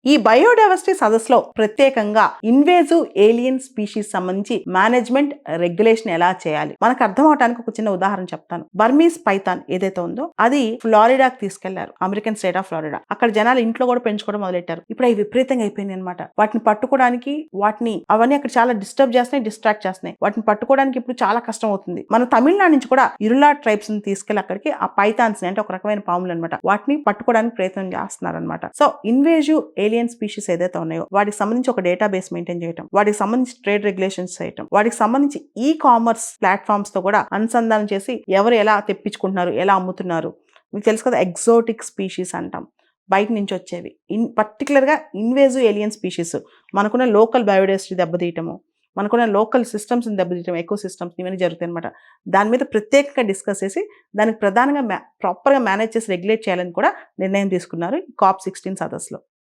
ఈ బయోడైవర్సిటీ సదస్సులో ప్రత్యేకంగా ఇన్వేజివ్ ఏలియన్ స్పీషీస్ సంబంధించి మేనేజ్మెంట్ రెగ్యులేషన్ ఎలా చేయాలి మనకు అర్థం అవడానికి ఒక చిన్న ఉదాహరణ చెప్తాను. బర్మీస్ పైథాన్ ఏదైతే ఉందో అది ఫ్లోరిడాకి తీసుకెళ్లారు, అమెరికన్ స్టేట్ ఆఫ్ ఫ్లోరిడా. అక్కడ జనాలు ఇంట్లో కూడా పెంచుకోవడం మొదలెట్టారు. ఇప్పుడు అవి విపరీతంగా అయిపోయింది అనమాట. వాటిని పట్టుకోవడానికి అవన్నీ అక్కడ చాలా డిస్టర్బ్ చేస్తున్నాయి, డిస్ట్రాక్ట్ చేస్తున్నాయి. వాటిని పట్టుకోవడానికి ఇప్పుడు చాలా కష్టం అవుతుంది. మన తమిళనాడు నుంచి కూడా ఇరులా ట్రైబ్స్ ని తీసుకెళ్లి అక్కడికి ఆ పైథాన్స్ అంటే ఒక రకమైన పాములు అనమాట, వాటిని పట్టుకోవడానికి ప్రయత్నం చేస్తున్నారు అనమాట. సో ఇన్వేజివ్ ఏలియన్ స్పీషీస్ ఏదైతే ఉన్నాయో వాటికి సంబంధించి ఒక డేటాబేస్ మెయింటైన్ చేయడం, వాటికి సంబంధించి ట్రేడ్ రెగ్యులేషన్స్ చేయడం, వాటికి సంబంధించి ఈ కామర్స్ ప్లాట్ఫామ్స్ తో కూడా అనుసంధానం చేసి ఎవరు ఎలా తెప్పించుకుంటున్నారు, ఎలా అమ్ముతున్నారు. మీకు తెలుసు కదా, ఎగ్జోటిక్ స్పీషీస్ అంటాం, బయట నుంచి వచ్చేవి. పర్టికులర్గా ఇన్వేజివ్ ఏలియన్ స్పీషీస్ మనకున్న లోకల్ బయోడైవర్సిటీ దెబ్బతీయటము, మనకున్న లోకల్ సిస్టమ్స్ని దెబ్బతీయటం, ఎకో సిస్టమ్స్ ఇవన్నీ జరుగుతాయి అనమాట. దాని మీద ప్రత్యేకంగా డిస్కస్ చేసి దానికి ప్రధానంగా ప్రాపర్గా మేనేజ్ చేసి రెగ్యులేట్ చేయాలని కూడా నిర్ణయం తీసుకున్నారు COP16 సదస్సులో.